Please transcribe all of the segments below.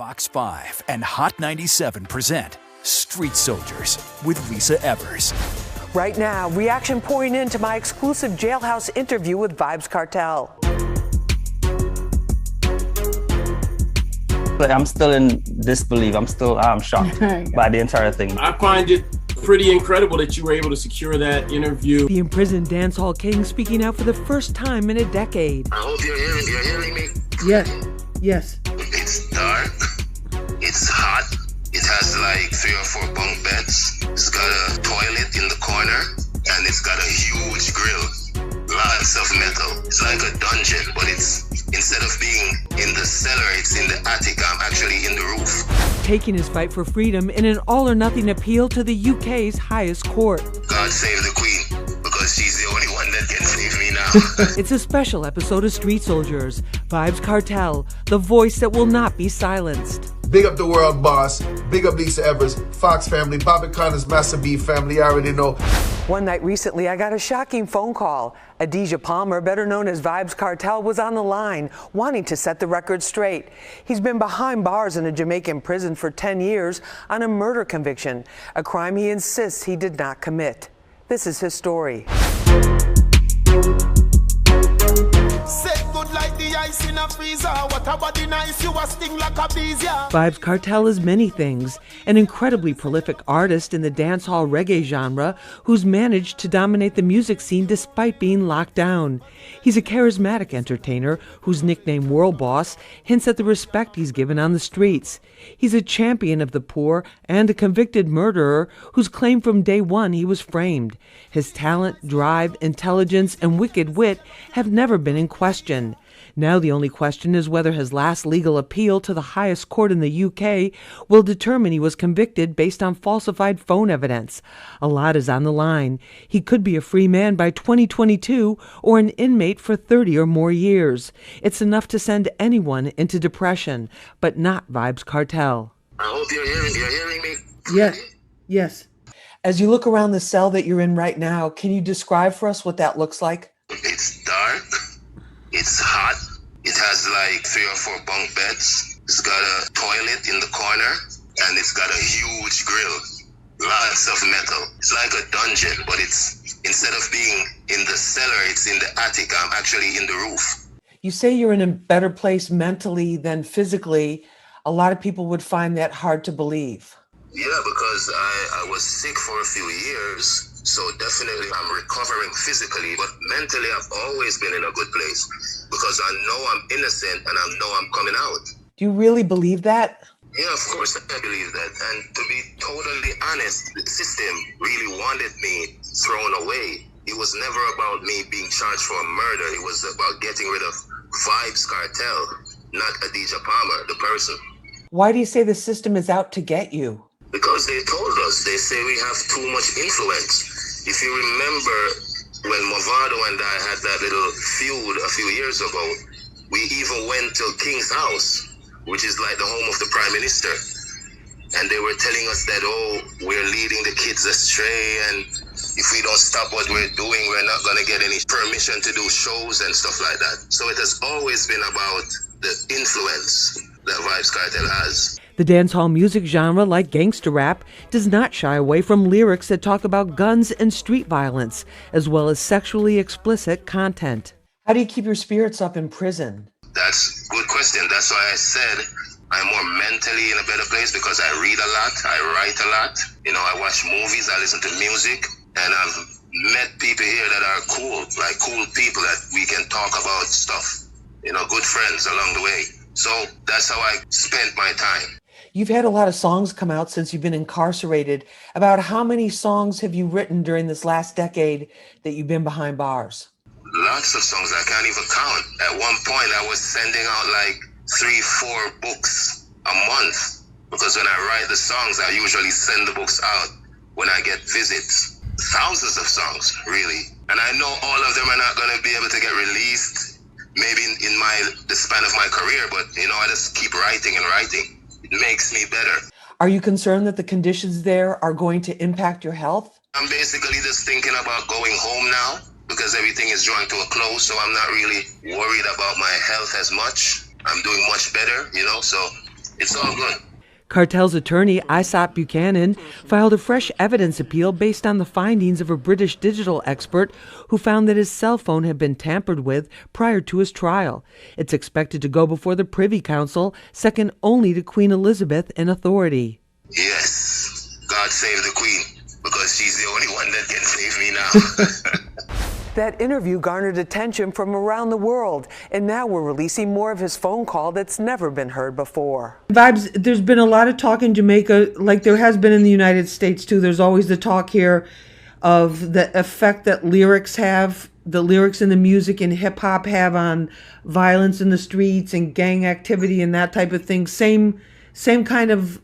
Fox 5 and Hot 97 present Street Soldiers with Lisa Evers. Right now, reaction pouring into my exclusive jailhouse interview with Vybz Kartel. I'm still in disbelief. I'm still shocked by the entire thing. I find it pretty incredible that you were able to secure that interview. The imprisoned dancehall king speaking out for the first time in a decade. I hope you're hearing me. Yes. It's dark. It's hot. It has like 3 or 4 bunk beds. It's got a toilet in the corner, and it's got a huge grill. Lots of metal. It's like a dungeon, but it's instead of being in the cellar, it's in the attic. I'm actually in the roof. Taking his fight for freedom in an all-or-nothing appeal to the UK's highest court. God save the Queen, because she's the only one that can save me now. It's a special episode of Street Soldiers. Vybz Kartel, the voice that will not be silenced. Big up the world boss. Big up Lisa Evers, Fox family, Bobby Connor's Master B family. I already know. One night recently, I got a shocking phone call. Adidja Palmer, better known as Vybz Kartel, was on the line, wanting to set the record straight. He's been behind bars in a Jamaican prison for 10 years on a murder conviction, a crime he insists he did not commit. This is his story. Vybz Kartel is many things, an incredibly prolific artist in the dancehall reggae genre who's managed to dominate the music scene despite being locked down. He's a charismatic entertainer whose nickname World Boss hints at the respect he's given on the streets. He's a champion of the poor and a convicted murderer whose claim from day one he was framed. His talent, drive, intelligence, and wicked wit have never been in question. Now the only question is whether his last legal appeal to the highest court in the UK will determine he was convicted based on falsified phone evidence. A lot is on the line. He could be a free man by 2022 or an inmate for 30 or more years. It's enough to send anyone into depression, but not Vybz Kartel. I hope you're hearing me. Yes. As you look around the cell that you're in right now, can you describe for us what that looks like? It's dark. It's hot. It has like 3 or 4 bunk beds. It's got a toilet in the corner, and it's got a huge grill. Lots of metal. It's like a dungeon, but it's instead of being in the cellar, it's in the attic. I'm actually in the roof. You say you're in a better place mentally than physically. A lot of people would find that hard to believe. Yeah, because I was sick for a few years. So definitely I'm recovering physically, but mentally I've always been in a good place because I know I'm innocent and I know I'm coming out. Do you really believe that? Yeah, of course I believe that. And to be totally honest, the system really wanted me thrown away. It was never about me being charged for a murder. It was about getting rid of Vybz Kartel, not Adidja Palmer, the person. Why do you say the system is out to get you? Because they told us, they say we have too much influence. If you remember when Movado and I had that little feud a few years ago, we even went to King's house, which is like the home of the Prime Minister. And they were telling us that, we're leading the kids astray, and if we don't stop what we're doing, we're not going to get any permission to do shows and stuff like that. So it has always been about the influence that Vybz Kartel has. The dancehall music genre, like gangster rap, does not shy away from lyrics that talk about guns and street violence, as well as sexually explicit content. How do you keep your spirits up in prison? That's a good question. That's why I said I'm more mentally in a better place because I read a lot, I write a lot. I watch movies, I listen to music, and I've met people here that are cool, like cool people that we can talk about stuff. Good friends along the way. So that's how I spent my time. You've had a lot of songs come out since you've been incarcerated. About how many songs have you written during this last decade that you've been behind bars? Lots of songs. I can't even count. At one point, I was sending out like 3-4 books a month because when I write the songs, I usually send the books out when I get visits. Thousands of songs, really. And I know all of them are not going to be able to get released maybe in the span of my career, but I just keep writing and writing. It makes me better. Are you concerned that the conditions there are going to impact your health? I'm basically just thinking about going home now because everything is drawing to a close, so I'm not really worried about my health as much. I'm doing much better, so It's all good. Kartel's attorney, Isop Buchanan, filed a fresh evidence appeal based on the findings of a British digital expert who found that his cell phone had been tampered with prior to his trial. It's expected to go before the Privy Council, second only to Queen Elizabeth in authority. Yes, God save the Queen, because she's the only one that can save me now. That interview garnered attention from around the world, and now we're releasing more of his phone call that's never been heard before. Vybz, there's been a lot of talk in Jamaica, like there has been in the United States too. There's always the talk here of the effect that lyrics have, the lyrics in the music and hip hop have on violence in the streets and gang activity and that type of thing. Same kind of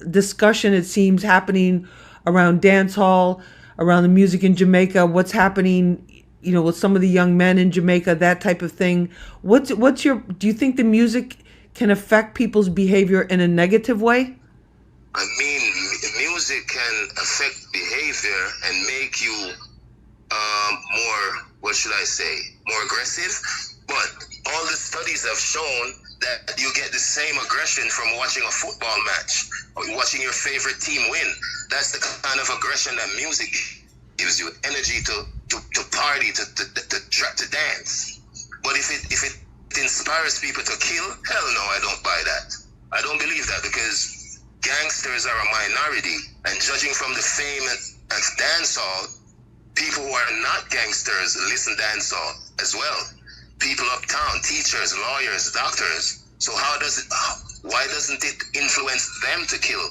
discussion, it seems, happening around dancehall, around the music in Jamaica, what's happening, you know, with some of the young men in Jamaica, that type of thing. Do you think the music can affect people's behavior in a negative way? I mean, music can affect behavior and make you more aggressive. But all the studies have shown that you get the same aggression from watching a football match or watching your favorite team win. That's the kind of aggression that music gives you, energy to party, to dance. But if it inspires people to kill, hell no, I don't buy that. I don't believe that, because gangsters are a minority, and judging from the fame of dancehall, people who are not gangsters listen dancehall as well. People uptown, teachers, lawyers, doctors. So why doesn't it influence them to kill?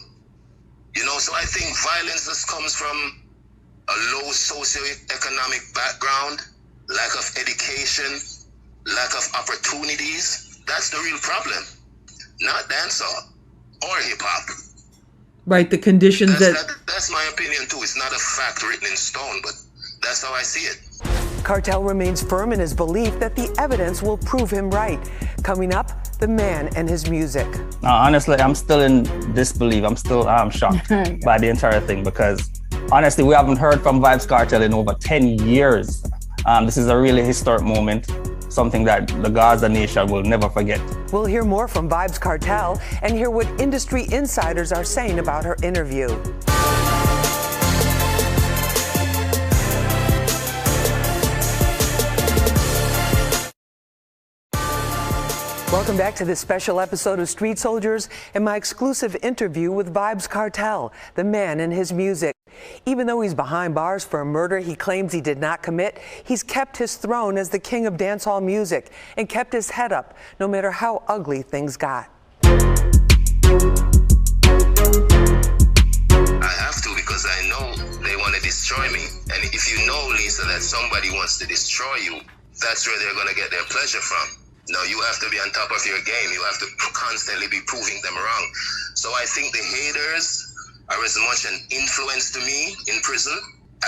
You know, so I think violence just comes from a low socioeconomic background, lack of education, lack of opportunities. That's the real problem, not dancehall or hip hop. Right, the conditions that's my opinion too. It's not a fact written in stone, but that's how I see it. Kartel remains firm in his belief that the evidence will prove him right. Coming up, the man and his music. Honestly, I'm still in disbelief. I'm shocked by the entire thing, because honestly, we haven't heard from Vybz Kartel in over 10 years. This is a really historic moment, something that the Gaza nation will never forget. We'll hear more from Vybz Kartel and hear what industry insiders are saying about her interview. Welcome back to this special episode of Street Soldiers and my exclusive interview with Vybz Kartel, the man and his music. Even though he's behind bars for a murder he claims he did not commit, he's kept his throne as the king of dancehall music and kept his head up no matter how ugly things got. I have to, because I know they want to destroy me. And if you know, Lisa, that somebody wants to destroy you, that's where they're going to get their pleasure from. No, you have to be on top of your game. You have to constantly be proving them wrong. So I think the haters are as much an influence to me in prison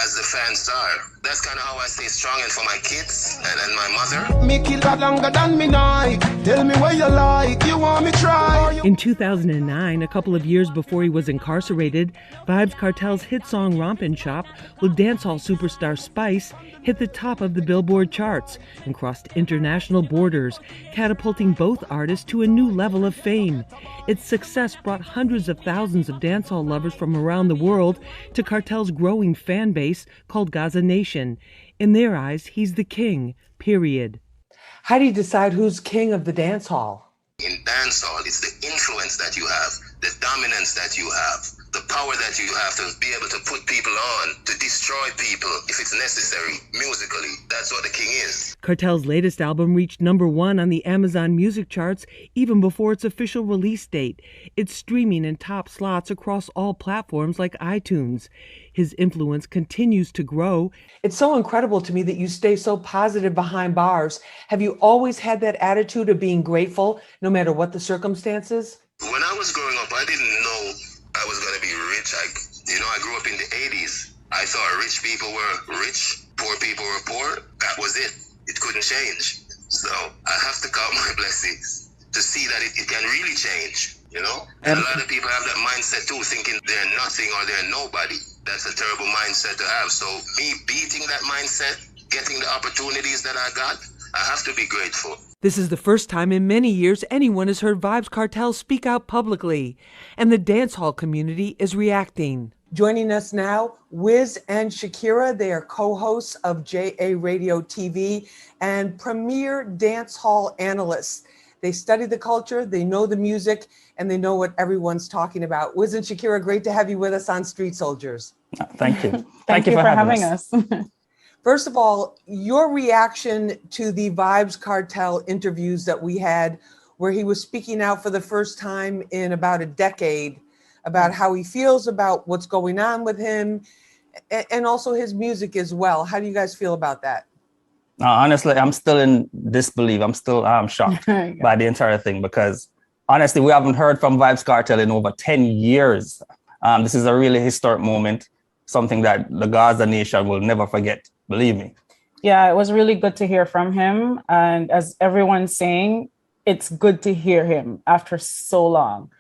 as the fans are. That's kind of how I stay strong, and for my kids and my mother. Me kill that longer than me night. Tell me what you like, you want me try. In 2009, a couple of years before he was incarcerated, Vybz Kartel's hit song Rompin' Chop with dancehall superstar Spice hit the top of the Billboard charts and crossed international borders, catapulting both artists to a new level of fame. Its success brought hundreds of thousands of dancehall lovers from around the world to Kartel's growing fan base called Gaza Nation. In their eyes, he's the king, period. How do you decide who's king of the dance hall? In dancehall, it's the influence that you have, the dominance that you have, the power that you have to be able to put people on, to destroy people if it's necessary, musically. That's what the king is. Kartel's latest album reached #1 on the Amazon music charts even before its official release date. It's streaming in top slots across all platforms like iTunes. His influence continues to grow. It's so incredible to me that you stay so positive behind bars. Have you always had that attitude of being grateful no matter what the circumstances? When I was growing up, I didn't know I was going to be rich. I grew up in the 80s. I thought rich people were rich, poor people were poor. That was it. It couldn't change. So I have to count my blessings to see that it can really change, you know? And a lot of people have that mindset too, thinking they're nothing or they're nobody. That's a terrible mindset to have. So me beating that mindset, getting the opportunities that I got, I have to be grateful. This is the first time in many years anyone has heard Vybz Kartel speak out publicly, and the dancehall community is reacting. Joining us now, Wiz and Shakira. They are co-hosts of JA Radio TV and premier dancehall analysts. They study the culture, they know the music, and they know what everyone's talking about. Wiz and Shakira, great to have you with us on Street Soldiers. Thank you. Thank you for having us. First of all, your reaction to the Vybz Kartel interviews that we had, where he was speaking out for the first time in about a decade about how he feels about what's going on with him and also his music as well. How do you guys feel about that? Honestly, I'm still in disbelief. I'm still shocked by the entire thing because honestly, we haven't heard from Vybz Kartel in over 10 years. This is a really historic moment, something that the Gaza nation will never forget. Believe me. Yeah, it was really good to hear from him. And as everyone's saying, it's good to hear him after so long.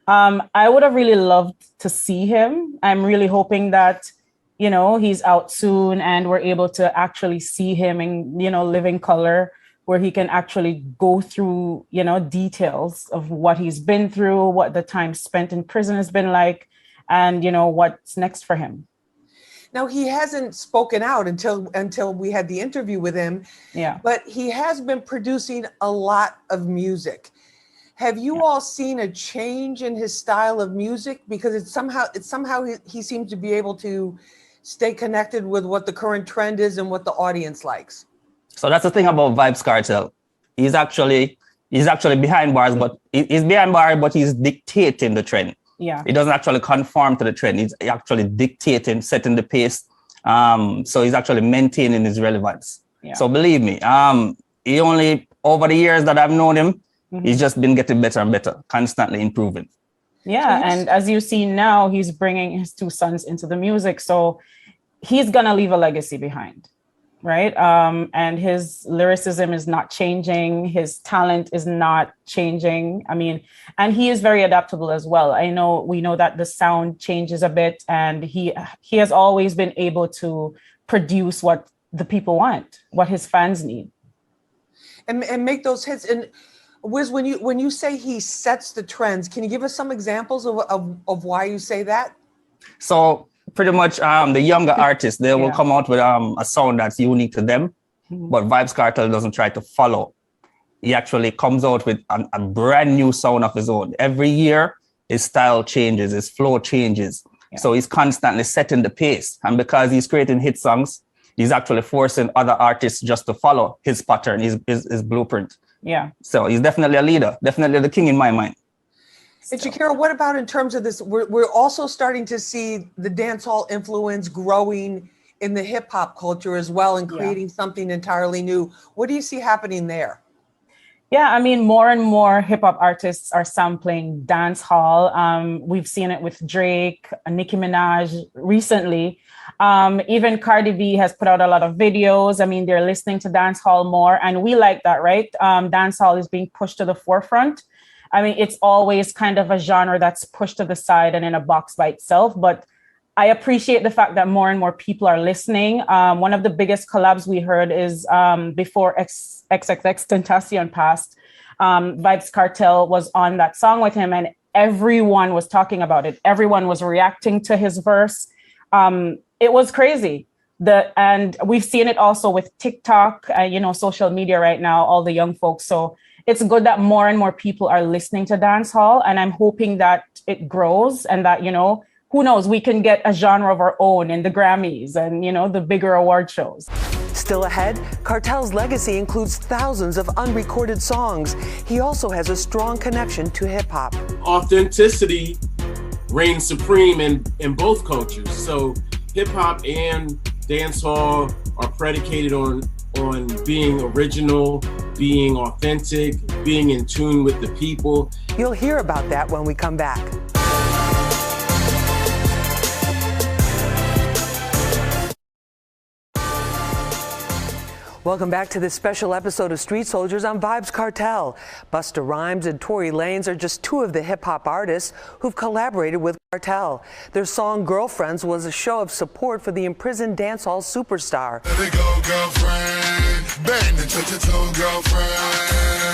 I would have really loved to see him. I'm really hoping that, you know, he's out soon and we're able to actually see him in, you know, living color, where he can actually go through, you know, details of what he's been through, what the time spent in prison has been like, and, you know, what's next for him. Now, he hasn't spoken out until we had the interview with him. Yeah. But he has been producing a lot of music. Have you all seen a change in his style of music? Because it's somehow he seems to be able to stay connected with what the current trend is and what the audience likes. So that's the thing about Vybz Kartel. He's actually behind bars, but he's behind bars, but he's dictating the trend. Yeah. He doesn't actually conform to the trend. He's actually dictating, setting the pace. So he's actually maintaining his relevance. Yeah. So believe me, he only, over the years that I've known him, he's just been getting better and better, constantly improving. Yeah. And as you see now, he's bringing his two sons into the music. So he's going to leave a legacy behind. Right. And his lyricism is not changing. His talent is not changing. I mean, and he is very adaptable as well. We know that the sound changes a bit, and he has always been able to produce what the people want, what his fans need. And make those hits. And Wiz, when you say he sets the trends, can you give us some examples of why you say that? So pretty much the younger artists, they will come out with a sound that's unique to them, but Vybz Kartel doesn't try to follow. He actually comes out with a brand new sound of his own. Every year, his style changes, his flow changes. Yeah. So he's constantly setting the pace. And because he's creating hit songs, he's actually forcing other artists just to follow his pattern, his blueprint. Yeah. So he's definitely a leader, definitely the king in my mind. And Shakira, what about in terms of this? We're also starting to see the dancehall influence growing in the hip hop culture as well and creating something entirely new. What do you see happening there? Yeah, I mean, more and more hip hop artists are sampling dancehall. We've seen it with Drake, Nicki Minaj recently. Even Cardi B has put out a lot of videos. I mean, they're listening to dancehall more, and we like that, right? Dancehall is being pushed to the forefront. I mean, it's always kind of a genre that's pushed to the side and in a box by itself. But I appreciate the fact that more and more people are listening. One of the biggest collabs we heard is before XXXTentacion passed. Vybz Kartel was on that song with him, and everyone was talking about it. Everyone was reacting to his verse. It was crazy. And we've seen it also with TikTok, social media right now, all the young folks. So it's good that more and more people are listening to dancehall, and I'm hoping that it grows and that, who knows, we can get a genre of our own in the Grammys and, the bigger award shows. Still ahead, Kartel's legacy includes thousands of unrecorded songs. He also has a strong connection to hip hop. Authenticity reigns supreme in both cultures. So hip hop and dancehall are predicated on being original, being authentic, being in tune with the people. You'll hear about that when we come back. Welcome back to this special episode of Street Soldiers on Vybz Kartel. Busta Rhymes and Tory Lanez are just two of the hip-hop artists who've collaborated with Kartel. Their song Girlfriends was a show of support for the imprisoned dancehall superstar. Let it go, girlfriend. Bang the toe-to-toe, girlfriend.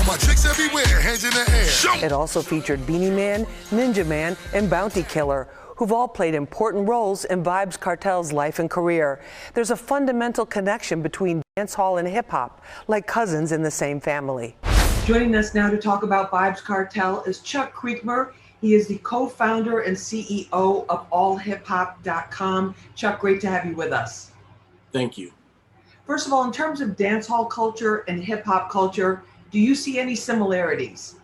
my chicks everywhere, hands in the air. It also featured Beanie Man, Ninja Man, and Bounty Killer, who've all played important roles in Vybz Kartel's life and career. There's a fundamental connection between dancehall and hip-hop, like cousins in the same family. Joining us now to talk about Vybz Kartel is Chuck Creekmur. He is the co-founder and CEO of allhiphop.com. Chuck, great to have you with us. Thank you. First of all, in terms of dancehall culture and hip-hop culture, do you see any similarities?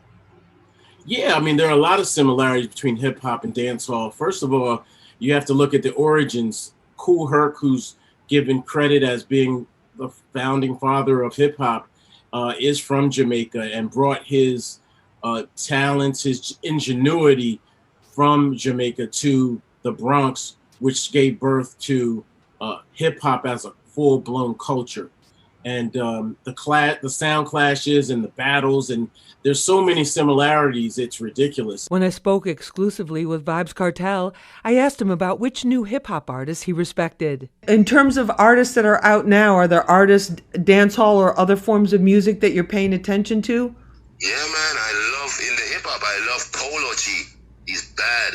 Yeah, I mean, there are a lot of similarities between hip hop and dancehall. First of all, you have to look at the origins. Kool Herc, who's given credit as being the founding father of hip hop, is from Jamaica and brought his talents, his ingenuity from Jamaica to the Bronx, which gave birth to hip hop as a full-blown culture. And the sound clashes and the battles, and there's so many similarities, it's ridiculous. When I spoke exclusively with Vybz Kartel, I asked him about which new hip-hop artists he respected. In terms of artists that are out now, are there artists, dancehall or other forms of music that you're paying attention to? Yeah, man, I love, in the hip-hop, I love Polo G. He's bad.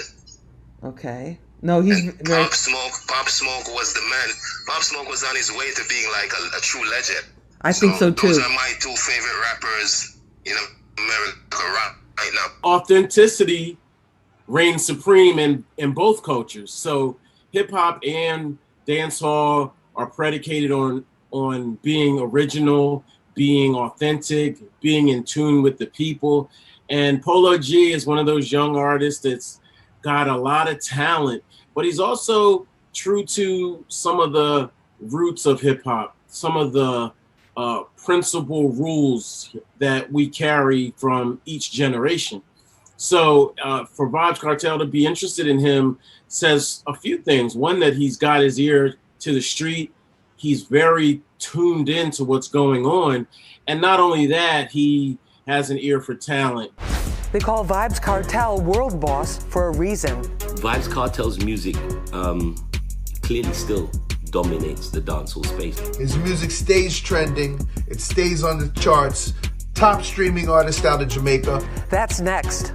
Okay. No, he's and very... Pop Smoke was the man. Pop Smoke was on his way to being like a true legend. I think so too. Those are my two favorite rappers in America right now. Authenticity reigns supreme in both cultures. So hip hop and dancehall are predicated on being original, being authentic, being in tune with the people. And Polo G is one of those young artists that's got a lot of talent, but he's also true to some of the roots of hip hop, some of the principal rules that we carry from each generation. So for Vybz Kartel to be interested in him says a few things. One, that he's got his ear to the street. He's very tuned into what's going on. And not only that, he has an ear for talent. They call Vybz Kartel world boss for a reason. Vybz Kartel's music clearly still dominates the dancehall space. His music stays trending. It stays on the charts. Top streaming artist out of Jamaica. That's next.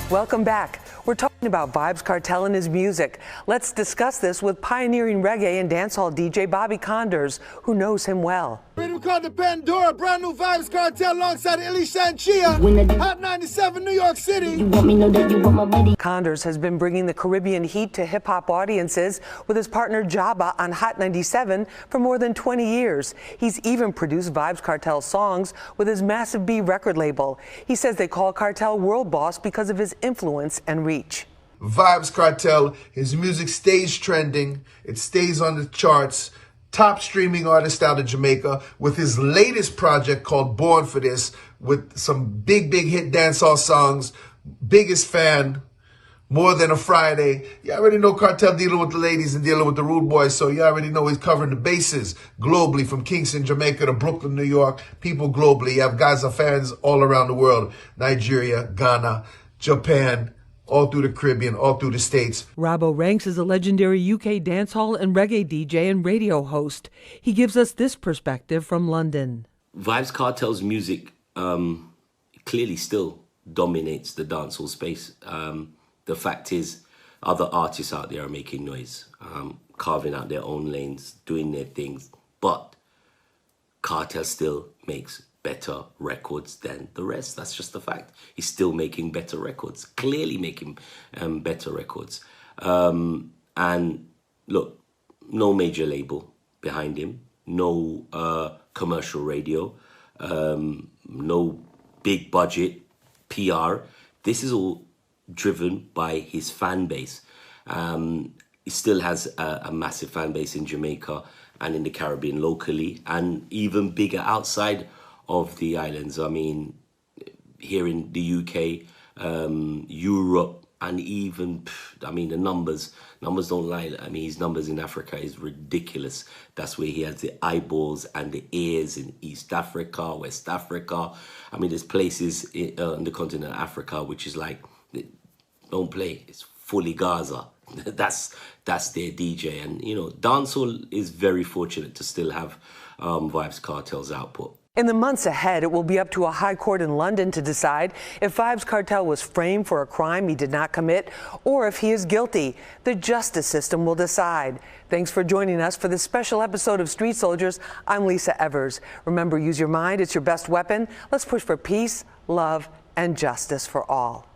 Welcome back. We're talking about Vybz Kartel and his music. Let's discuss this with pioneering reggae and dancehall DJ Bobby Condors, who knows him well. We called the Pandora, brand new Vybz Kartel alongside Elisha and Chia. Hot 97, New York City. You want me know that you want my body. Condors has been bringing the Caribbean heat to hip-hop audiences with his partner Jabba on Hot 97 for more than 20 years. He's even produced Vybz Kartel songs with his Massive B record label. He says they call Kartel world boss because of his influence and reach. Vybz Kartel, his music stays trending. It stays on the charts. Top streaming artist out of Jamaica with his latest project called Born for This, with some big hit dancehall songs. Biggest fan, More Than a Friday. You already know Kartel dealing with the ladies and dealing with the rude boys, so you already know he's covering the bases globally, from Kingston, Jamaica to Brooklyn, New York. People globally. You have guys are fans all around the world. Nigeria, Ghana, Japan, all through the Caribbean, all through the States. Robbo Ranks is a legendary UK dancehall and reggae DJ and radio host. He gives us this perspective from London. Vybz Kartel's music clearly still dominates the dancehall space. The fact is, other artists out there are making noise, carving out their own lanes, doing their things, but Kartel still makes better records than the rest. That's just the fact. He's still making better records, clearly making better records. And look, no major label behind him, no commercial radio, no big budget PR. This is all driven by his fan base. He still has a massive fan base in Jamaica and in the Caribbean locally, and even bigger outside of the islands. I mean, here in the UK, Europe, and even, I mean, the numbers don't lie. I mean, his numbers in Africa is ridiculous. That's where he has the eyeballs and the ears in East Africa, West Africa. I mean, there's places in the continent of Africa which is like, don't play. It's fully Gaza. that's their DJ. And, you know, dancehall is very fortunate to still have Vybz Kartel's output. In the months ahead, it will be up to a high court in London to decide if Vybz Kartel was framed for a crime he did not commit or if he is guilty. The justice system will decide. Thanks for joining us for this special episode of Street Soldiers. I'm Lisa Evers. Remember, use your mind. It's your best weapon. Let's push for peace, love, and justice for all.